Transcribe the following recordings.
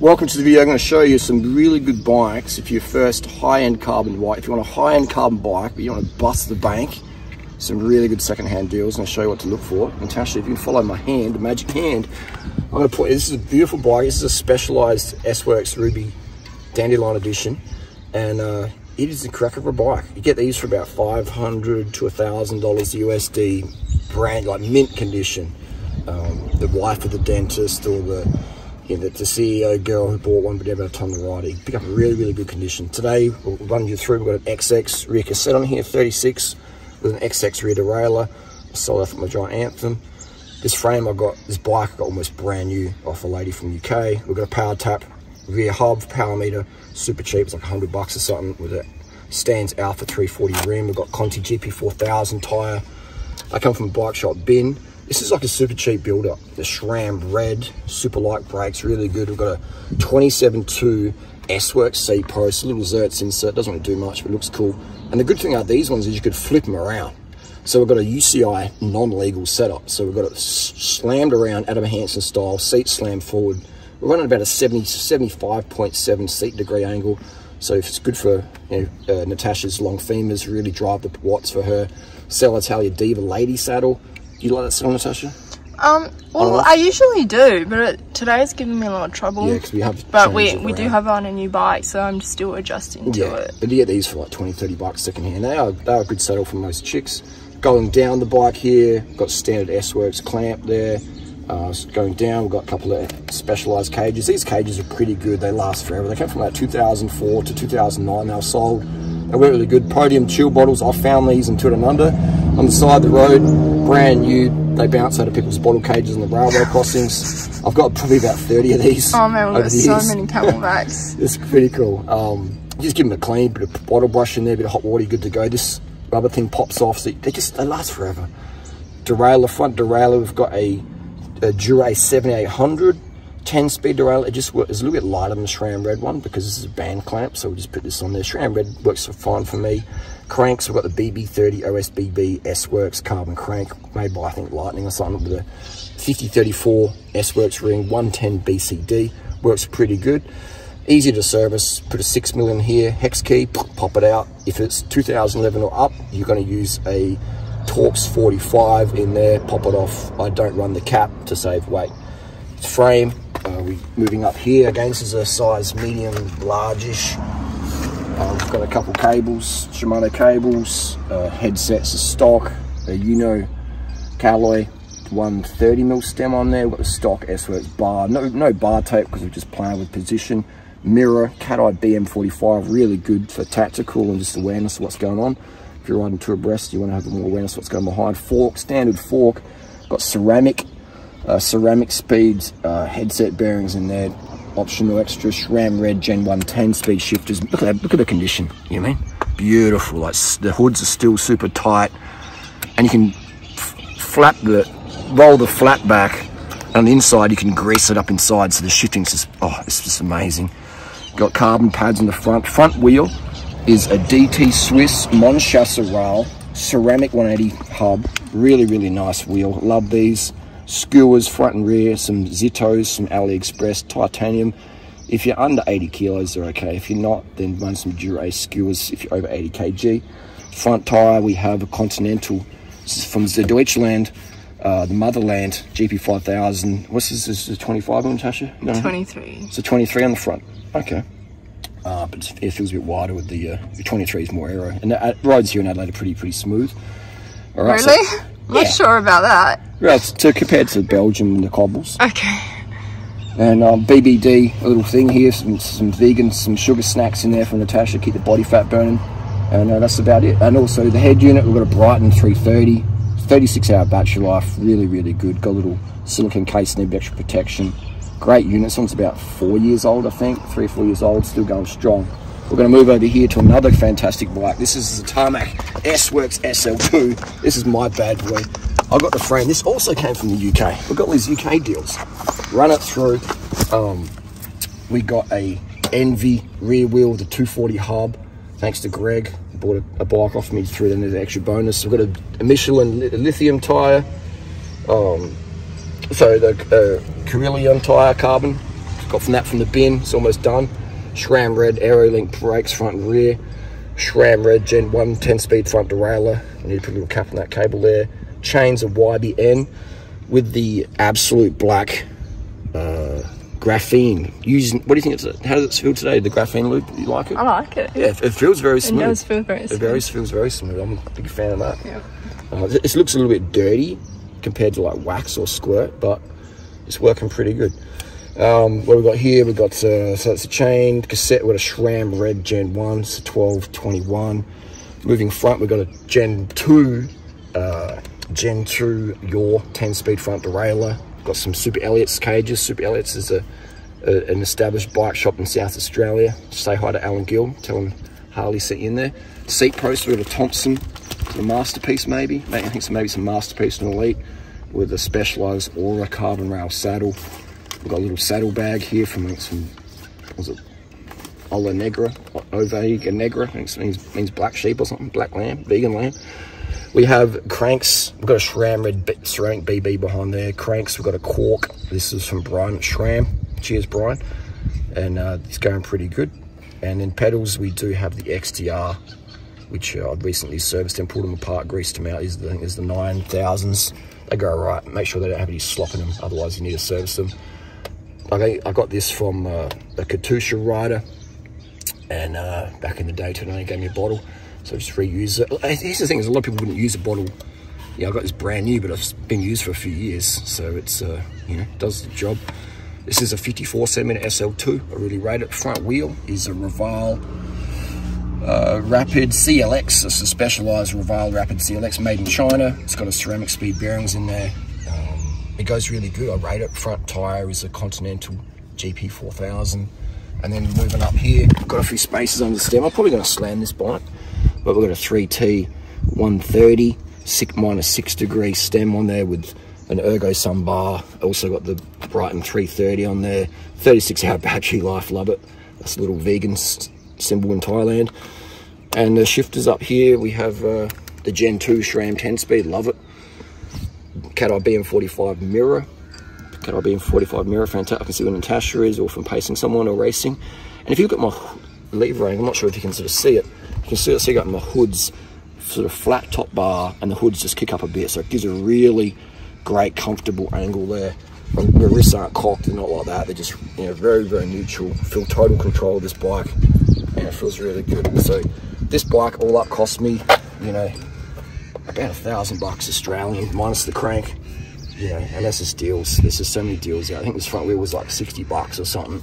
Welcome to the video. I'm going to show you some really good bikes if you're first high-end carbon bike. If you want a high-end carbon bike but you want to bust the bank, some really good second-hand deals. I'm going to show you what to look for. Natasha, if you can follow my hand, the magic hand, I'm going to put, this is a beautiful bike. This is a specialized S-Works Ruby Dandelion edition, and it is a crack of a bike. You get these for about $500 to $1,000 USD, brand, like mint condition. The wife of the dentist or the CEO girl who bought one but never had time to ride it. You pick up a really, really good condition. Today, we'll run you through. We've got an XX rear cassette on here, 36, with an XX rear derailleur. I sold off at my giant Anthem. This frame this bike I got almost brand new off a lady from the UK. We've got a power tap, rear hub, power meter, super cheap. It's like $100 or something with a Stans Alpha 340 rim. We've got Conti GP4000 tyre. I come from a bike shop bin. This is like a super cheap build-up. The SRAM red, super light brakes, really good. We've got a 27.2 S-Works seat post, a little Zertz insert, doesn't really do much, but it looks cool. And the good thing about these ones is you could flip them around. So we've got a UCI non-legal setup. So we've got it slammed around, Adam Hansen style, seat slammed forward. We're running about a 75.7 seat degree angle. So if it's good for Natasha's long femurs, really drive the watts for her. Cell Italia Diva lady saddle. Do you like that saddle, Natasha? Well, I usually do, but today's giving me a lot of trouble. Yeah, because we have. But we do have on a new bike, so I'm still adjusting to it. But you get these for like $20–30 second hand. They are a good saddle for most chicks. Going down the bike here, got standard S-Works clamp there. Going down, we've got a couple of specialized cages. These cages are pretty good. They last forever. They came from like 2004 to 2009. They were sold. They were really good. Podium chill bottles. I found these in Toowoomba on the side of the road, brand new. They bounce out of people's bottle cages on the railway crossings. I've got probably about 30 of these. Oh man, we've got so many camelbacks. It's pretty cool. Just give them a clean, bit of bottle brush in there, bit of hot water, good to go. This rubber thing pops off, so they last forever. Derailleur, front derailleur. We've got a Dura 7800. 10-speed derailleur. It just works, it's a little bit lighter than the SRAM red one because this is a band clamp, so we'll just put this on there. SRAM red works fine for me. Cranks, we've got the BB30 OSBB S-Works carbon crank, made by I think Lightning or something, with a 5034 S-Works ring, 110 BCD, works pretty good. Easy to service, put a 6mm in here, hex key, pop it out. If it's 2011 or up, you're going to use a Torx 45 in there, pop it off. I don't run the cap to save weight. Frame, we're moving up here. Again, this is a size medium, large-ish. We've got a couple cables, Shimano cables, headsets of stock, a Uno Calloy 130mm stem on there. We've got the stock S-Works bar, no bar tape because we're just playing with position. Mirror, cat-eye BM45, really good for tactical and just awareness of what's going on. If you're riding two abreast, you want to have more awareness of what's going behind. Fork, standard fork, got ceramic speeds, headset bearings in there, optional extra SRAM red Gen 1 10-speed shifters. Look at the condition, you know what I mean? Beautiful, like the hoods are still super tight, and you can roll the flat back, and on the inside you can grease it up inside, so the shifting's just, it's just amazing. Got carbon pads on the front wheel is a DT Swiss Mon Chasseur ceramic 180 hub, really, really nice wheel, love these. Skewers front and rear, some Zitos, some AliExpress, titanium. If you're under 80 kilos, they're okay. If you're not, then run some Dura skewers if you're over 80 kg. Front tyre, we have a Continental. This is from the Deutschland, the motherland, GP4000. What's this? This is a 25 on, Natasha? No? 23. It's a 23 on the front. Okay. But it feels a bit wider with the 23 is more aero. And the roads here in Adelaide are pretty smooth. All right, really? So, I'm not sure about that. Right, so compared to Belgium and the cobbles. Okay. And BBD, a little thing here, some vegan, some sugar snacks in there for Natasha, keep the body fat burning. And that's about it. And also the head unit, we've got a Brighton 330, 36-hour battery life, really, really good. Got a little silicone case and extra protection. Great unit. This one's about 4 years old, I think, 3 or 4 years old, still going strong. We're going to move over here to another fantastic bike. This is the Tarmac S-Works Sl2. This is my bad boy. I got the frame. This also came from the UK. We've got all these UK deals. Run it through. We got a Envy rear wheel, the 240 hub. Thanks to Greg, bought a bike off me through. Then there's an extra bonus. We've got a Michelin lithium tire. So the Derailleur tyre carbon. Got from the bin, it's almost done. SRAM red AeroLink brakes, front and rear. SRAM red Gen 1 10-speed front derailleur. I need to put a little cap on that cable there. Chains of YBN with the absolute black graphene. Using, what do you think it's? How does it feel today? The graphene loop, you like it? I like it. Yeah, it feels very smooth. It does feel very smooth. It feels very smooth. I'm a big fan of that. Yep. It looks a little bit dirty compared to like wax or squirt, but it's working pretty good. What we've got here, we've got, so it's a chain cassette with a SRAM red Gen 1, it's a 1221. Moving front, we've got a Gen 2 Derailleur 10-speed front derailleur. Got some Super Elliott's cages. Super Elliott's is an established bike shop in South Australia. Say hi to Alan Gill, tell him Harley sent you in there. Seat post, we've got a Thompson, a Masterpiece maybe. I think so, maybe some Masterpiece and Elite with a Specialized Aura carbon rail saddle. We've got a little saddle bag here from some, was it Ola Negra, Ovega Negra, I think it means black sheep or something, black lamb, vegan lamb. We have cranks, we've got a SRAM red ceramic BB behind there. Cranks, we've got a cork, this is from Brian at SRAM, cheers Brian, and it's going pretty good. And then pedals, we do have the XTR, which I've recently serviced and pulled them apart, greased them out. I think there's the 9000s. They go all right. Make sure they don't have any slop in them, otherwise you need to service them. I got this from a Katusha rider, and back in the day, Tony gave me a bottle, so I just reuse it. Here's the thing: is a lot of people wouldn't use a bottle. Yeah, I got this brand new, but it's been used for a few years, so it's you know, does the job. This is a 54cm SL2. I really rate it. Front wheel is a Reval Rapid CLX. It's a specialized Reval Rapid CLX made in China. It's got a ceramic speed bearings in there. It goes really good. I rate it. Front tire is a Continental GP 4000. And then moving up here, got a few spaces under the stem. I'm probably going to slam this bike, but we've got a 3T 130 -6 degree stem on there with an Ergo Sun bar. Also got the Brighton 330 on there. 36-hour battery life, love it. That's a little vegan symbol in Thailand. And the shifters up here, we have the Gen 2 SRAM 10-speed, love it. Cat Eye BM45 mirror. Cat Eye BM45 mirror, fantastic. I can see when Natasha is, or from pacing someone or racing. And if you look at my levering, I'm not sure if you can sort of see it. You can see up my hood's sort of flat top bar, and the hoods just kick up a bit, so it gives a really great comfortable angle there. The wrists aren't cocked, they're not like that, they're just, you know, very, very neutral. Feel total control of this bike, and it feels really good. So this bike all up cost me, you know, about $1,000 Australian minus the crank. Yeah, and that's just deals. There's just so many deals out. I think this front wheel was like $60 or something.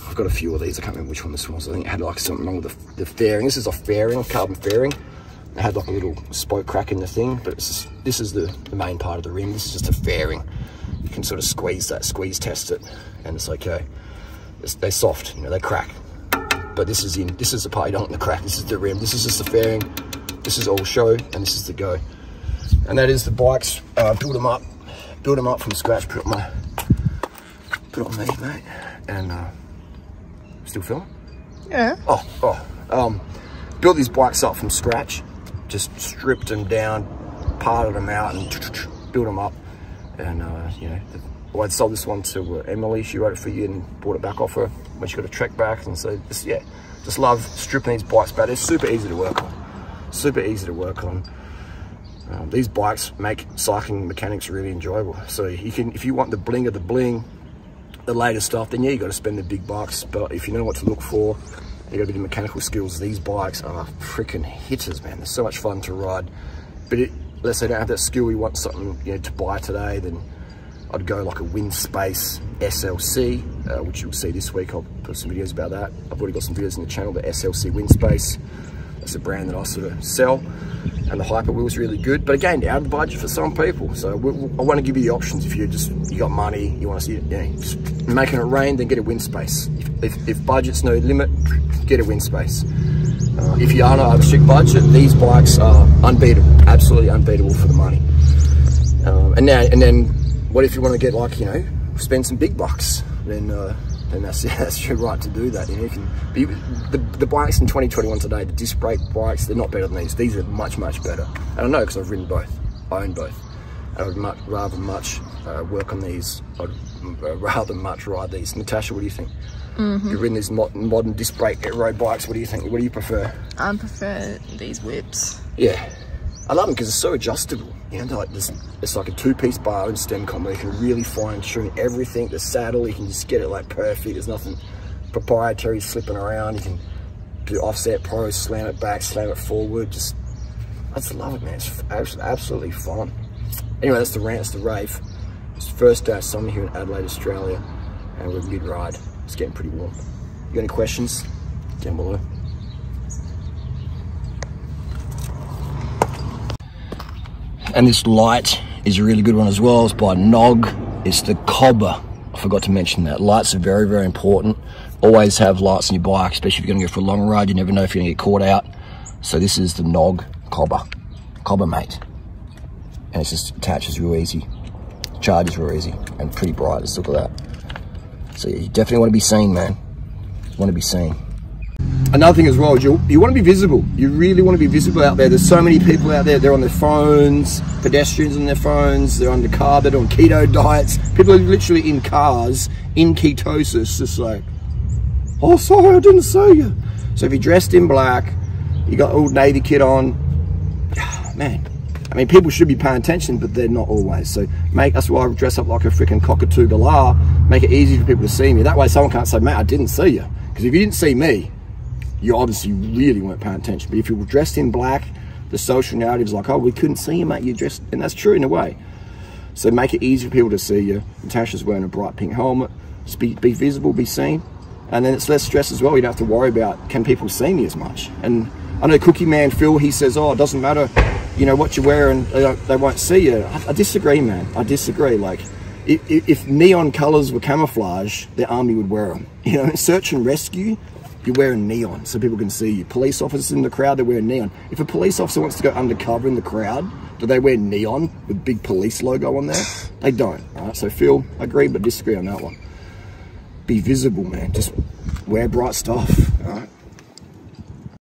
I've got a few of these. I can't remember which one this was. I think it had like something wrong with the fairing. This is a fairing, carbon fairing. It had like a little spoke crack in the thing, but it's just, this is the main part of the rim. This is just a fairing. You can sort of squeeze test it, and it's okay. They're soft, you know, they crack. But this is the part you don't want to crack. This is the rim. This is just the fairing. This is all show, and this is the go. And that is the bikes. Build them up from scratch. Put it on these, mate. And still filming? Yeah. Built these bikes up from scratch. Just stripped them down, parted them out, and built them up. And you know, I'd sold this one to Emily. She wrote it for you and bought it back off her when she got a trek back. And so just love stripping these bikes back. They're super easy to work on. Super easy to work on. These bikes make cycling mechanics really enjoyable. So you can, if you want the bling of the bling, the latest stuff, then yeah, you got to spend the big bucks. But if you know what to look for, you got a bit of mechanical skills. These bikes are freaking hitters, man. They're so much fun to ride. But let's say you don't have that skill, you want something, you know, to buy today, then I'd go like a Windspace SLC, which you'll see this week. I'll put some videos about that. I've already got some videos in the channel, the SLC Windspace. That's a brand that I sort of sell, and the Hyper Wheel is really good. But again, out of the budget for some people. So I want to give you the options. If you got money, you want to see it, you know, just making it rain, then get a Windspace. If budget's no limit, get a Windspace. If you are not a strict budget, these bikes are unbeatable, absolutely unbeatable for the money. And then what if you want to get, like, you know, spend some big bucks? Then that's your right to do that. You know, you can, the bikes in 2021 today, the disc brake bikes, they're not better than these. These are much, much better. And I know because I've ridden both. I own both. I would rather much work on these. I'd rather much ride these. Natasha, what do you think? You've ridden these modern disc brake road bikes. What do you think? What do you prefer? I prefer these whips. Yeah, I love them because it's so adjustable. You know, like it's like a two-piece bar and stem combo. You can really fine-tune everything. The saddle, you can just get it like perfect. There's nothing proprietary slipping around. You can do offset pros, slam it back, slam it forward. I just love it, man. It's absolutely fun. Anyway, that's the rant, that's the rave. It's the first day of summer here in Adelaide, Australia, and we're mid-ride. It's getting pretty warm. You got any questions? Down below. And this light is a really good one as well. It's by Nog. It's the Cobber. I forgot to mention that. Lights are very, very important. Always have lights on your bike, especially if you're going to go for a long ride. You never know if you're going to get caught out. So this is the Nog Cobber. Cobber, mate. And it just attaches real easy. Charges real easy and pretty bright. Let's look at that. So yeah, you definitely want to be seen, man. You want to be seen. Another thing as well is you want to be visible. You really want to be visible out there. There's so many people out there. They're on their phones, pedestrians on their phones. They're under carb, they're on keto diets. People are literally in cars, in ketosis, just like, oh, sorry, I didn't see you. So if you're dressed in black, you got old navy kit on, man. I mean, people should be paying attention, but they're not always. So that's why I dress up like a freaking cockatoo galah. Make it easy for people to see me. That way someone can't say, mate, I didn't see you. Because if you didn't see me, you obviously really weren't paying attention. But if you were dressed in black, the social narrative is like, oh, we couldn't see you, mate. You're dressed, and that's true in a way. So make it easy for people to see you. Natasha's wearing a bright pink helmet. Just be visible, be seen. And then it's less stress as well. You don't have to worry about, can people see me as much? And I know Cookie Man Phil, he says, oh, it doesn't matter, you know, what you wear and they won't see you. I disagree, man. I disagree. Like, if neon colors were camouflage, the army would wear them. You know, in search and rescue, you're wearing neon so people can see you. Police officers in the crowd, they're wearing neon. If a police officer wants to go undercover in the crowd, do they wear neon with big police logo on there? They don't, right? So Phil, I agree but disagree on that one. Be visible, man. Just wear bright stuff, all right?